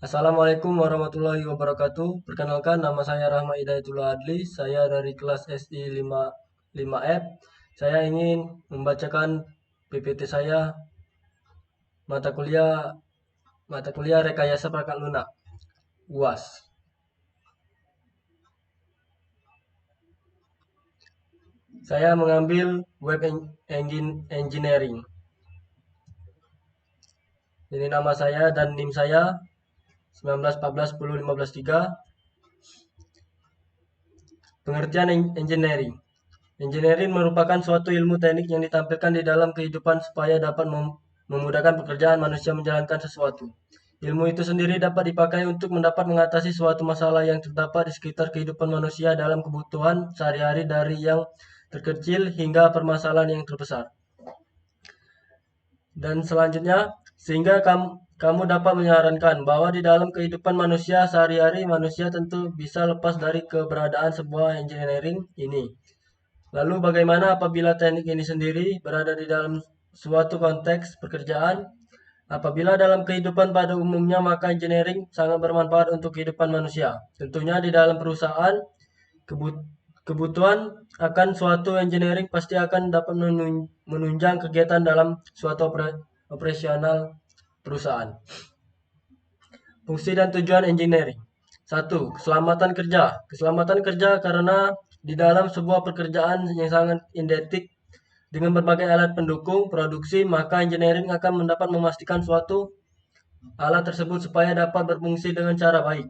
Assalamualaikum warahmatullahi wabarakatuh. Perkenalkan, nama saya Rahma Hidayatullah Adli. Saya dari kelas SI 5F. Saya ingin membacakan PPT saya mata kuliah Rekayasa Perangkat Lunak UAS. Saya mengambil Web Engineering. Ini nama saya dan NIM saya 1914101513. Pengertian engineering. Engineering merupakan suatu ilmu teknik yang ditampilkan di dalam kehidupan supaya dapat memudahkan pekerjaan manusia menjalankan sesuatu. Ilmu itu sendiri dapat dipakai untuk mendapat mengatasi suatu masalah yang terdapat di sekitar kehidupan manusia dalam kebutuhan sehari-hari dari yang terkecil hingga permasalahan yang terbesar. Dan selanjutnya, sehingga kamu dapat menyarankan bahwa di dalam kehidupan manusia sehari-hari manusia tentu bisa lepas dari keberadaan sebuah engineering ini. Lalu bagaimana apabila teknik ini sendiri berada di dalam suatu konteks pekerjaan? Apabila dalam kehidupan pada umumnya maka engineering sangat bermanfaat untuk kehidupan manusia. Tentunya di dalam perusahaan, kebutuhan akan suatu engineering pasti akan dapat menunjang kegiatan dalam suatu operasional perusahaan. Fungsi dan tujuan engineering. 1. Keselamatan kerja. Keselamatan kerja karena di dalam sebuah pekerjaan yang sangat identik dengan berbagai alat pendukung produksi, maka engineering akan mendapat memastikan suatu alat tersebut supaya dapat berfungsi dengan cara baik.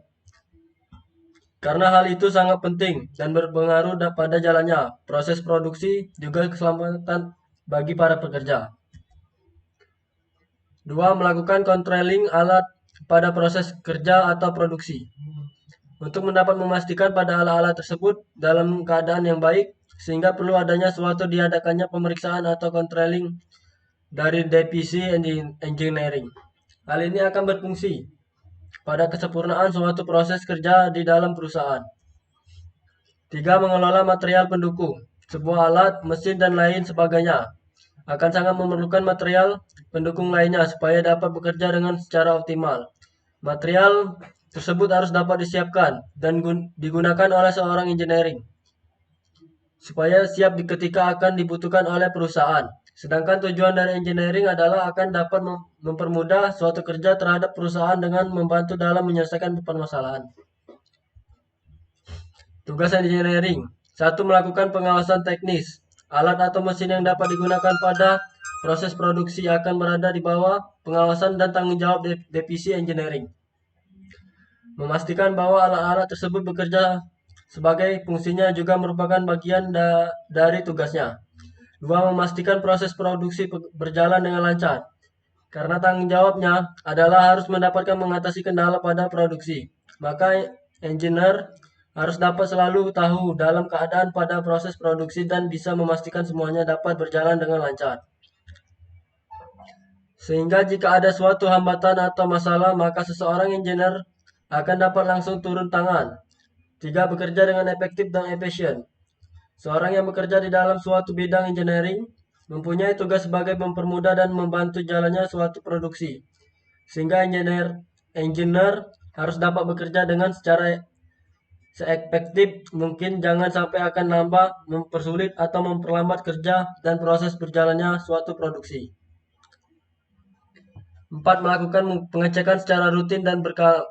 Karena hal itu sangat penting dan berpengaruh pada jalannya proses produksi juga keselamatan bagi para pekerja. 2. Melakukan controlling alat pada proses kerja atau produksi. Untuk mendapat memastikan pada alat-alat tersebut dalam keadaan yang baik, sehingga perlu adanya suatu diadakannya pemeriksaan atau controlling dari divisi engineering. Hal ini akan berfungsi pada kesempurnaan suatu proses kerja di dalam perusahaan. 3. Mengelola material pendukung. Sebuah alat, mesin, dan lain sebagainya akan sangat memerlukan material pendukung lainnya supaya dapat bekerja dengan secara optimal. Material tersebut harus dapat disiapkan dan digunakan oleh seorang engineering supaya siap ketika akan dibutuhkan oleh perusahaan. Sedangkan tujuan dari engineering adalah akan dapat mempermudah suatu kerja terhadap perusahaan dengan membantu dalam menyelesaikan permasalahan. Tugas engineering. 1. Melakukan pengawasan teknis. Alat atau mesin yang dapat digunakan pada proses produksi akan berada di bawah pengawasan dan tanggung jawab divisi engineering. Memastikan bahwa alat-alat tersebut bekerja sebagai fungsinya juga merupakan bagian dari tugasnya. 2. Memastikan proses produksi berjalan dengan lancar. Karena tanggung jawabnya adalah harus mendapatkan mengatasi kendala pada produksi. Maka engineer harus dapat selalu tahu dalam keadaan pada proses produksi dan bisa memastikan semuanya dapat berjalan dengan lancar. Sehingga jika ada suatu hambatan atau masalah, maka seseorang engineer akan dapat langsung turun tangan. 3. Bekerja dengan efektif dan efisien. Seorang yang bekerja di dalam suatu bidang engineering mempunyai tugas sebagai mempermudah dan membantu jalannya suatu produksi. Sehingga engineer harus dapat bekerja dengan secara seefektif mungkin, jangan sampai akan nambah, mempersulit atau memperlambat kerja dan proses berjalannya suatu produksi. 4. Melakukan pengecekan secara rutin dan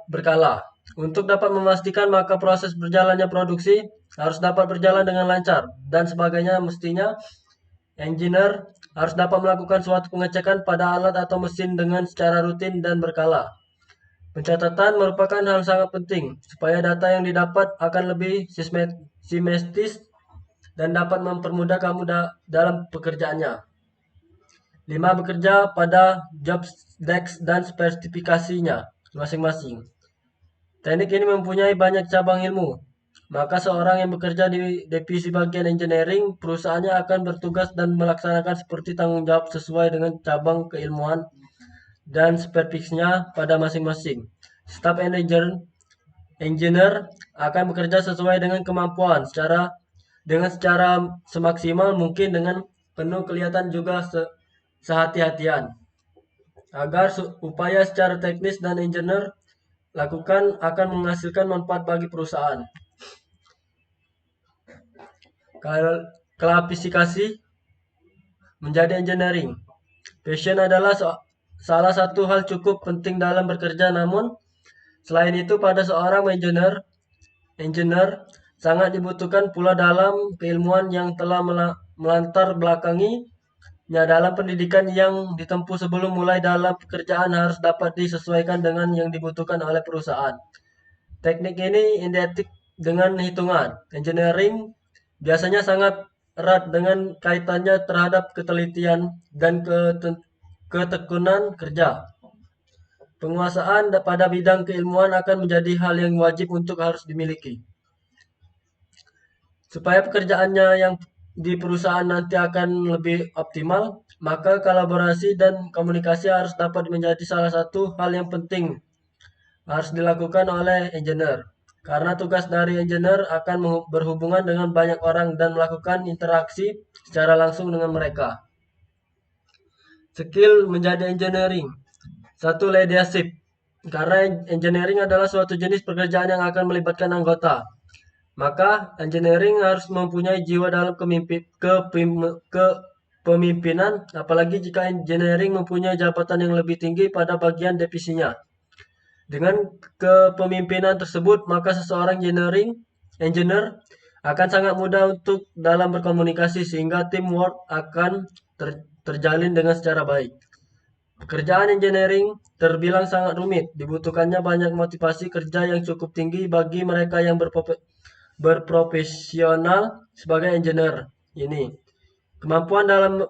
berkala. Untuk dapat memastikan maka proses berjalannya produksi harus dapat berjalan dengan lancar dan sebagainya, mestinya engineer harus dapat melakukan suatu pengecekan pada alat atau mesin dengan secara rutin dan berkala. Pencatatan merupakan hal sangat penting supaya data yang didapat akan lebih sistematis dan dapat mempermudah kamu dalam pekerjaannya. 5. Bekerja pada job desk dan spesifikasinya masing-masing. Teknik ini mempunyai banyak cabang ilmu, maka seorang yang bekerja di divisi bagian engineering perusahaannya akan bertugas dan melaksanakan seperti tanggung jawab sesuai dengan cabang keilmuan dan spesifikasinya pada masing-masing. Staff engineer akan bekerja sesuai dengan kemampuan secara semaksimal mungkin dengan penuh kelihatan juga sehati-hatian agar upaya secara teknis dan engineer lakukan akan menghasilkan manfaat bagi perusahaan. Klasifikasi menjadi engineering. Passion adalah salah satu hal cukup penting dalam bekerja, namun selain itu pada seorang engineer sangat dibutuhkan pula dalam keilmuan yang telah melantar belakanginya dalam pendidikan yang ditempuh sebelum mulai dalam pekerjaan harus dapat disesuaikan dengan yang dibutuhkan oleh perusahaan. Teknik ini identik dengan hitungan. Engineering biasanya sangat erat dengan kaitannya terhadap ketelitian dan ketekunan kerja. Penguasaan pada bidang keilmuan akan menjadi hal yang wajib untuk harus dimiliki. Supaya pekerjaannya yang di perusahaan nanti akan lebih optimal, maka kolaborasi dan komunikasi harus dapat menjadi salah satu hal yang penting harus dilakukan oleh engineer. Karena tugas dari engineer akan berhubungan dengan banyak orang dan melakukan interaksi secara langsung dengan mereka. Skill menjadi engineering. Satu, leadership. Karena engineering adalah suatu jenis pekerjaan yang akan melibatkan anggota. Maka engineering harus mempunyai jiwa dalam kepemimpinan, apalagi jika engineering mempunyai jabatan yang lebih tinggi pada bagian divisinya. Dengan kepemimpinan tersebut, maka seseorang engineer akan sangat mudah untuk dalam berkomunikasi sehingga teamwork akan terjalin dengan secara baik. Pekerjaan engineering terbilang sangat rumit, dibutuhkannya banyak motivasi kerja yang cukup tinggi bagi mereka yang berprofesional sebagai engineer ini. Kemampuan dalam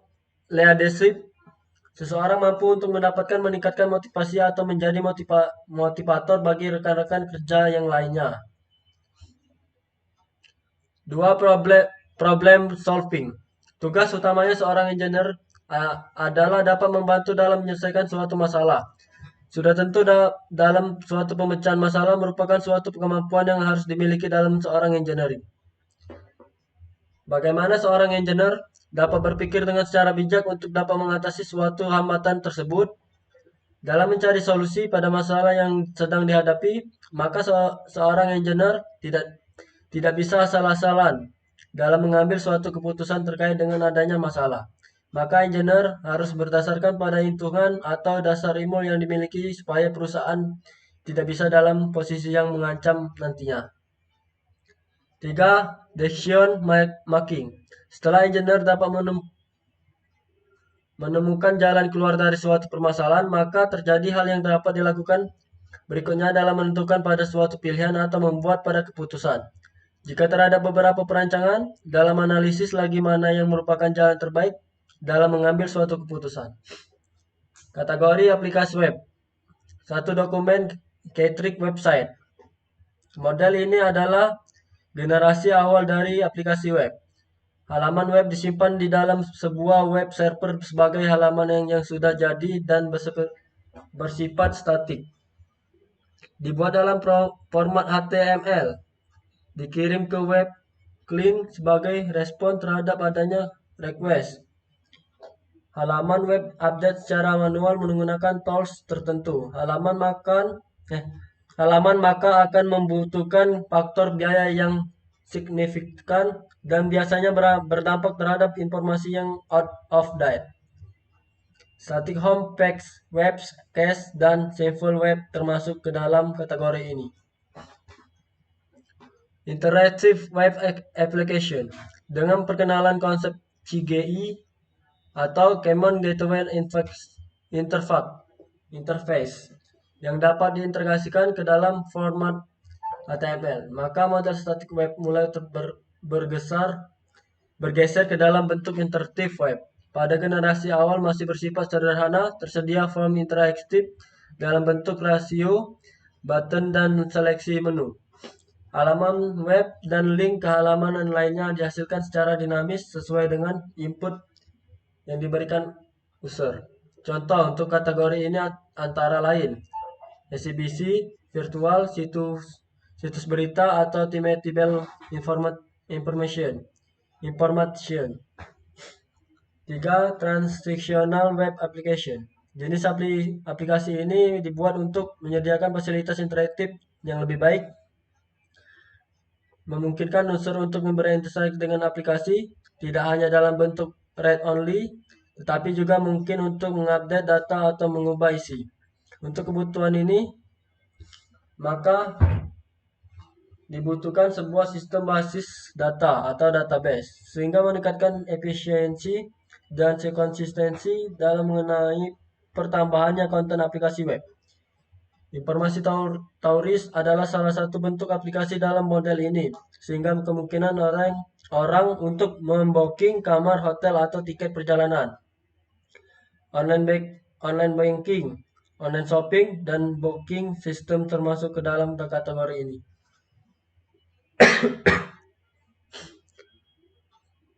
leadership. Seseorang mampu untuk meningkatkan motivasi atau menjadi motivator bagi rekan-rekan kerja yang lainnya. Dua, problem solving. Tugas utamanya seorang engineer adalah dapat membantu dalam menyelesaikan suatu masalah. Sudah tentu dalam suatu pemecahan masalah merupakan suatu kemampuan yang harus dimiliki dalam seorang engineering. Bagaimana seorang engineer dapat berpikir dengan secara bijak untuk dapat mengatasi suatu hambatan tersebut. Dalam mencari solusi pada masalah yang sedang dihadapi, maka seorang engineer tidak bisa asal-asalan dalam mengambil suatu keputusan terkait dengan adanya masalah. Maka engineer harus berdasarkan pada hitungan atau dasar ilmu yang dimiliki supaya perusahaan tidak bisa dalam posisi yang mengancam nantinya. 3. Decision making. Setelah engineer dapat menemukan jalan keluar dari suatu permasalahan, maka terjadi hal yang dapat dilakukan berikutnya adalah menentukan pada suatu pilihan atau membuat pada keputusan. Jika terhadap beberapa perancangan, dalam analisis lagi mana yang merupakan jalan terbaik dalam mengambil suatu keputusan. Kategori aplikasi web. Satu, dokumen Keytrick website. Model ini adalah generasi awal dari aplikasi web. Halaman web disimpan di dalam sebuah web server sebagai halaman yang sudah jadi dan bersifat statik. Dibuat dalam format HTML. Dikirim ke web client sebagai respon terhadap adanya request. Halaman web update secara manual menggunakan tools tertentu. Halaman maka akan membutuhkan faktor biaya yang signifikan dan biasanya berdampak terhadap informasi yang out of date. Static home page, web cache, dan simple web termasuk ke dalam kategori ini. Interactive Web Application. Dengan perkenalan konsep CGI atau Common Gateway Interface yang dapat diintegrasikan ke dalam format HTML, maka model static web mulai bergeser ke dalam bentuk interaktif web. Pada generasi awal masih bersifat sederhana, tersedia form interaktif dalam bentuk rasio, button, dan seleksi menu. Halaman web dan link ke halaman lainnya dihasilkan secara dinamis sesuai dengan input yang diberikan user. Contoh untuk kategori ini antara lain exhibition, virtual, situs berita, atau table information. 3. Transactional web application. Jenis aplikasi ini dibuat untuk menyediakan fasilitas interaktif yang lebih baik, memungkinkan unsur untuk berinteraksi dengan aplikasi, tidak hanya dalam bentuk read only, tetapi juga mungkin untuk mengupdate data atau mengubah isi. Untuk kebutuhan ini, maka dibutuhkan sebuah sistem basis data atau database, sehingga meningkatkan efisiensi dan konsistensi dalam mengenai pertambahannya konten aplikasi web. Informasi tauris adalah salah satu bentuk aplikasi dalam model ini, sehingga kemungkinan orang untuk membooking kamar hotel atau tiket perjalanan, online bank, online banking, online shopping, dan booking sistem termasuk ke dalam kategori ini.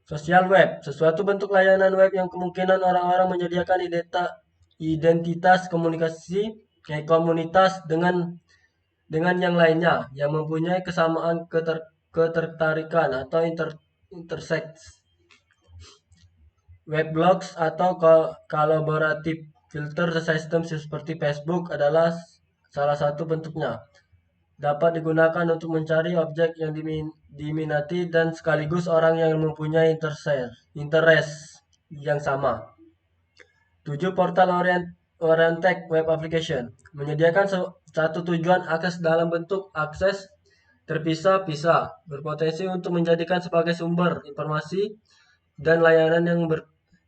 Sosial web, sesuatu bentuk layanan web yang kemungkinan orang-orang menyediakan identitas komunitas dengan yang lainnya yang mempunyai kesamaan ketertarikan atau interseks. Weblogs atau kolaboratif filter sistem seperti Facebook adalah salah satu bentuknya. Dapat digunakan untuk mencari objek yang diminati dan sekaligus orang yang mempunyai interest yang sama. 7. Portal oriented web application menyediakan satu tujuan akses dalam bentuk akses terpisah-pisah, berpotensi untuk menjadikan sebagai sumber informasi dan layanan yang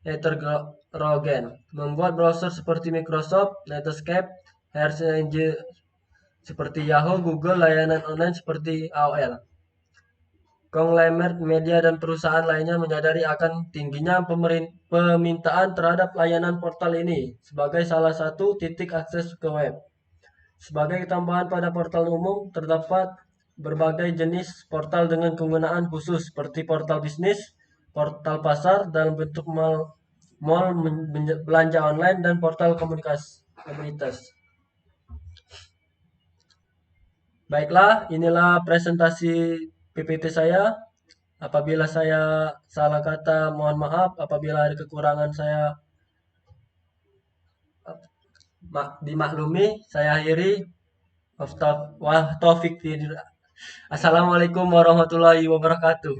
heterogen. Membuat browser seperti Microsoft, Netscape, Search Engine seperti Yahoo, Google, layanan online seperti AOL. Konglomerat media dan perusahaan lainnya menyadari akan tingginya permintaan terhadap layanan portal ini sebagai salah satu titik akses ke web. Sebagai tambahan pada portal umum, terdapat berbagai jenis portal dengan kegunaan khusus seperti portal bisnis, portal pasar dalam bentuk mall belanja online, dan portal komunitas. Baiklah, inilah presentasi PPT saya. Apabila saya salah kata, mohon maaf. Apabila ada kekurangan, saya dimaklumi. Saya akhiri. Assalamualaikum warahmatullahi wabarakatuh.